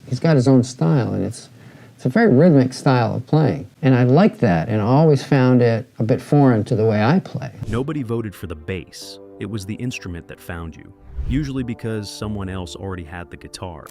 he's got his own style, and it's a very rhythmic style of playing. And I like that, and I always found it a bit foreign to the way I play. Nobody voted for the bass. It was the instrument that found you, usually because someone else already had the guitar.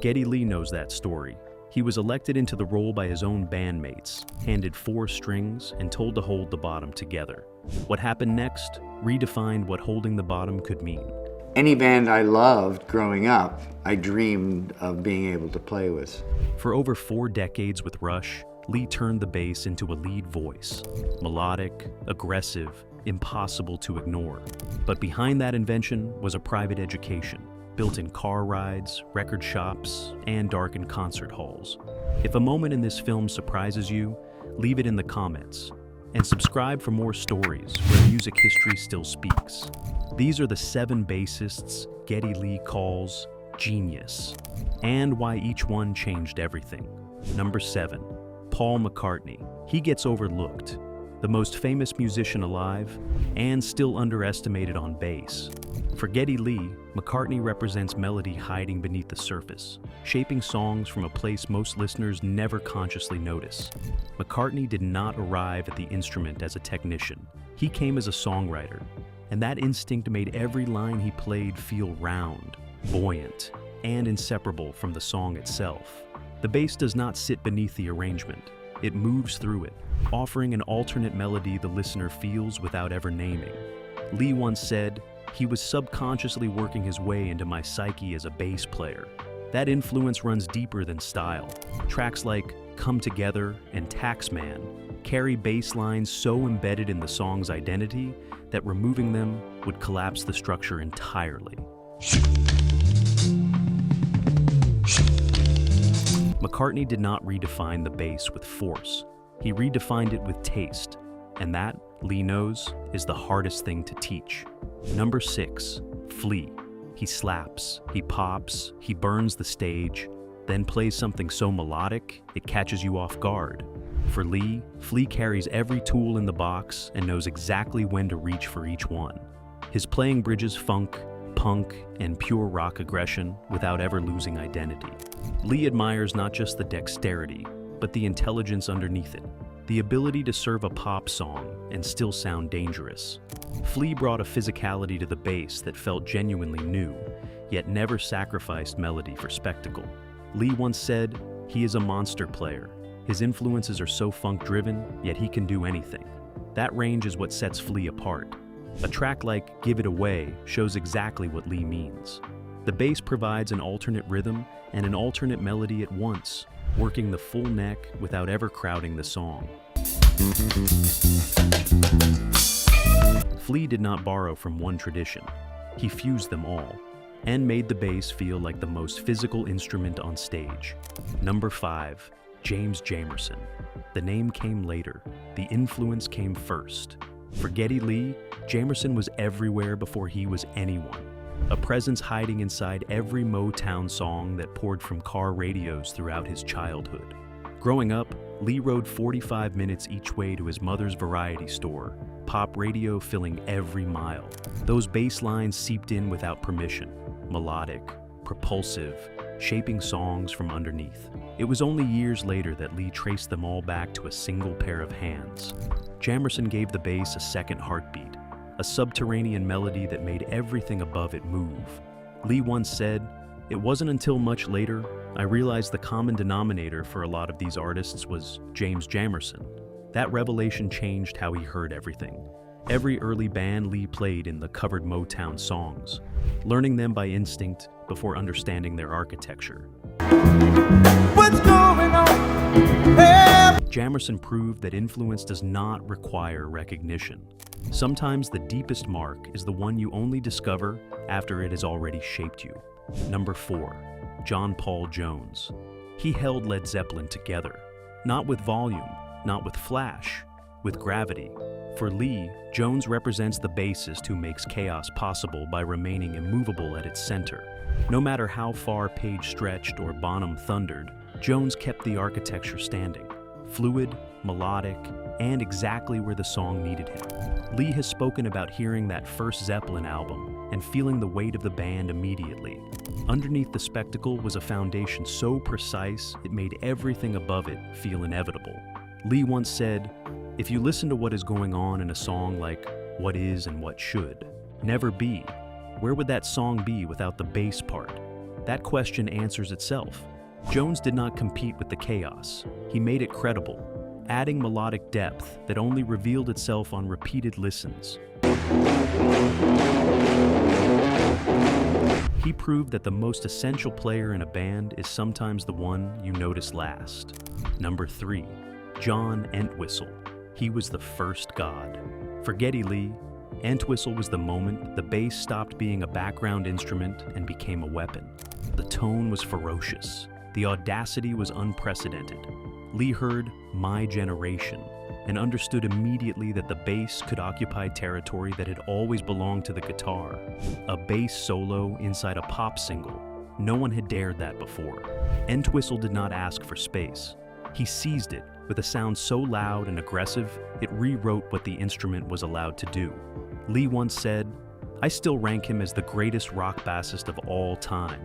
Geddy Lee knows that story. He was elected into the role by his own bandmates, handed 4 strings, and told to hold the bottom together. What happened next redefined what holding the bottom could mean. Any band I loved growing up, I dreamed of being able to play with. For over 4 decades with Rush, Lee turned the bass into a lead voice. Melodic, aggressive, impossible to ignore. But behind that invention was a private education, built in car rides, record shops, and darkened concert halls. If a moment in this film surprises you, leave it in the comments. And subscribe for more stories where music history still speaks. These are the 7 bassists Geddy Lee calls genius, and why each one changed everything. Number 7, Paul McCartney. He gets overlooked. The most famous musician alive, and still underestimated on bass. For Geddy Lee, McCartney represents melody hiding beneath the surface, shaping songs from a place most listeners never consciously notice. McCartney did not arrive at the instrument as a technician. He came as a songwriter, and that instinct made every line he played feel round, buoyant, and inseparable from the song itself. The bass does not sit beneath the arrangement. It moves through it, offering an alternate melody the listener feels without ever naming. Lee once said, "He was subconsciously working his way into my psyche as a bass player." That influence runs deeper than style. Tracks like Come Together and Taxman carry bass lines so embedded in the song's identity that removing them would collapse the structure entirely. McCartney did not redefine the bass with force. He redefined it with taste, and that, Lee knows, is the hardest thing to teach. Number 6, Flea. He slaps, he pops, he burns the stage, then plays something so melodic, it catches you off guard. For Lee, Flea carries every tool in the box and knows exactly when to reach for each one. His playing bridges funk, punk, and pure rock aggression without ever losing identity. Lee admires not just the dexterity, but the intelligence underneath it. The ability to serve a pop song and still sound dangerous. Flea brought a physicality to the bass that felt genuinely new, yet never sacrificed melody for spectacle. Lee once said, "He is a monster player. His influences are so funk-driven, yet he can do anything." That range is what sets Flea apart. A track like Give It Away shows exactly what Lee means. The bass provides an alternate rhythm and an alternate melody at once, working the full neck without ever crowding the song. Flea did not borrow from one tradition. He fused them all, and made the bass feel like the most physical instrument on stage. Number 5, Jamerson. The name came later. The influence came first. For Geddy Lee, Jamerson was everywhere before he was anyone. A presence hiding inside every Motown song that poured from car radios throughout his childhood. Growing up, Lee rode 45 minutes each way to his mother's variety store, pop radio filling every mile. Those bass lines seeped in without permission, melodic, propulsive, shaping songs from underneath. It was only years later that Lee traced them all back to a single pair of hands. Jamerson gave the bass a second heartbeat, a subterranean melody that made everything above it move. Lee once said, "It wasn't until much later I realized the common denominator for a lot of these artists was Jamerson. That revelation changed how he heard everything. Every early band Lee played in the covered Motown songs, learning them by instinct before understanding their architecture. What's going on? Hey! Jamerson proved that influence does not require recognition. Sometimes the deepest mark is the one you only discover after it has already shaped you. Number 4, John Paul Jones. He held Led Zeppelin together, not with volume, not with flash, with gravity. For Lee, Jones represents the bassist who makes chaos possible by remaining immovable at its center. No matter how far Page stretched or Bonham thundered, Jones kept the architecture standing, fluid, melodic, and exactly where the song needed him. Lee has spoken about hearing that first Zeppelin album and feeling the weight of the band immediately. Underneath the spectacle was a foundation so precise it made everything above it feel inevitable. Lee once said, "If you listen to what is going on in a song like What Is and What Should, Never Be, where would that song be without the bass part?" That question answers itself. Jones did not compete with the chaos. He made it credible, adding melodic depth that only revealed itself on repeated listens. He proved that the most essential player in a band is sometimes the one you notice last. Number 3, John Entwistle. He was the first god. For Geddy Lee, Entwistle was the moment the bass stopped being a background instrument and became a weapon. The tone was ferocious. The audacity was unprecedented. Lee heard "My Generation" and understood immediately that the bass could occupy territory that had always belonged to the guitar. A bass solo inside a pop single. No one had dared that before. Entwistle did not ask for space. He seized it with a sound so loud and aggressive, it rewrote what the instrument was allowed to do. Lee once said, "I still rank him as the greatest rock bassist of all time."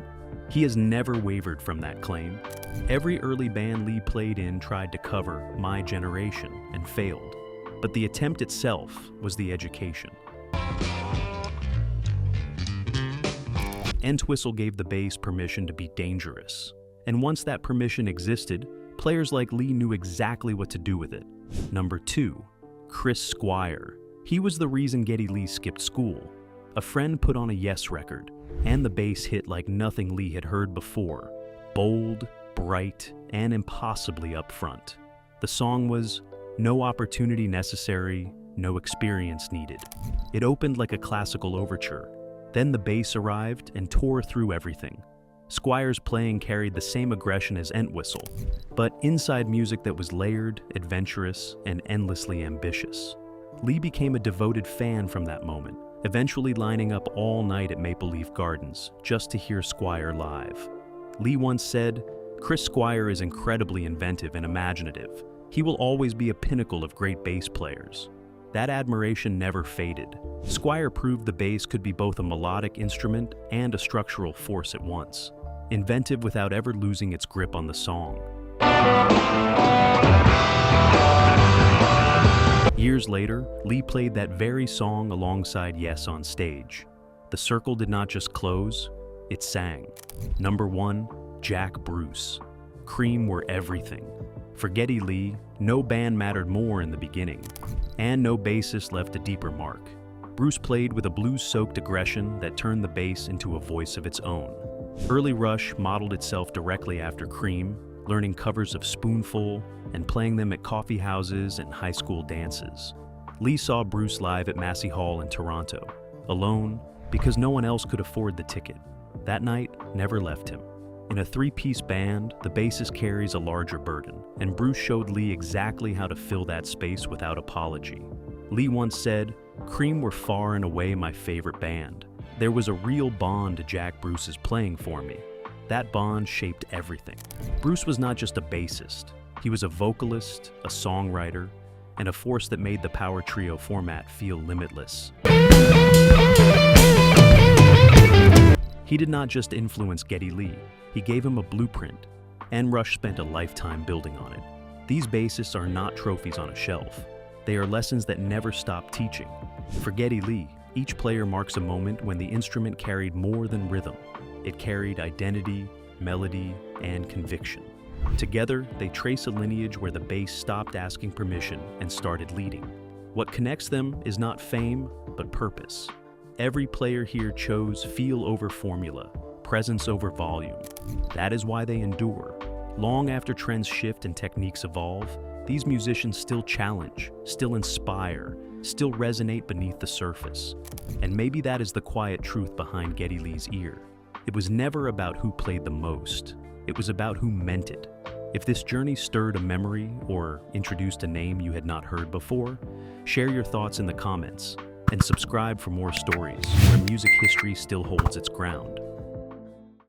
He has never wavered from that claim. Every early band Lee played in tried to cover "My Generation" and failed, but the attempt itself was the education. Entwistle gave the bass permission to be dangerous, and once that permission existed, players like Lee knew exactly what to do with it. Number 2, Chris Squire. He was the reason Geddy Lee skipped school. A friend put on a Yes record, and the bass hit like nothing Lee had heard before. Bold, bright, and impossibly upfront. The song was "No opportunity necessary, no experience needed." It opened like a classical overture. Then the bass arrived and tore through everything. Squire's playing carried the same aggression as Entwistle, but inside music that was layered, adventurous, and endlessly ambitious. Lee became a devoted fan from that moment, eventually lining up all night at Maple Leaf Gardens just to hear Squire live. Lee once said, "Chris Squire is incredibly inventive and imaginative. He will always be a pinnacle of great bass players." That admiration never faded. Squire proved the bass could be both a melodic instrument and a structural force at once, inventive without ever losing its grip on the song. Years later, Lee played that very song alongside Yes on stage. The circle did not just close, it sang. Number 1, Jack Bruce. Cream were everything. For Geddy Lee, no band mattered more in the beginning, and no bassist left a deeper mark. Bruce played with a blues-soaked aggression that turned the bass into a voice of its own. Early Rush modeled itself directly after Cream, learning covers of Spoonful and playing them at coffee houses and high school dances. Lee saw Bruce live at Massey Hall in Toronto, alone because no one else could afford the ticket. That night never left him. In a 3-piece band, the bassist carries a larger burden, and Bruce showed Lee exactly how to fill that space without apology. Lee once said, "Cream were far and away my favorite band. There was a real bond to Jack Bruce's playing for me. That bond shaped everything." Bruce was not just a bassist. He was a vocalist, a songwriter, and a force that made the power trio format feel limitless. He did not just influence Geddy Lee, he gave him a blueprint, and Rush spent a lifetime building on it. These bassists are not trophies on a shelf. They are lessons that never stop teaching. For Geddy Lee, each player marks a moment when the instrument carried more than rhythm. It carried identity, melody, and conviction. Together, they trace a lineage where the bass stopped asking permission and started leading. What connects them is not fame, but purpose. Every player here chose feel over formula, presence over volume. That is why they endure. Long after trends shift and techniques evolve, these musicians still challenge, still inspire, still resonate beneath the surface. And maybe that is the quiet truth behind Geddy Lee's ear. It was never about who played the most. It was about who meant it. If this journey stirred a memory or introduced a name you had not heard before, share your thoughts in the comments and subscribe for more stories where music history still holds its ground.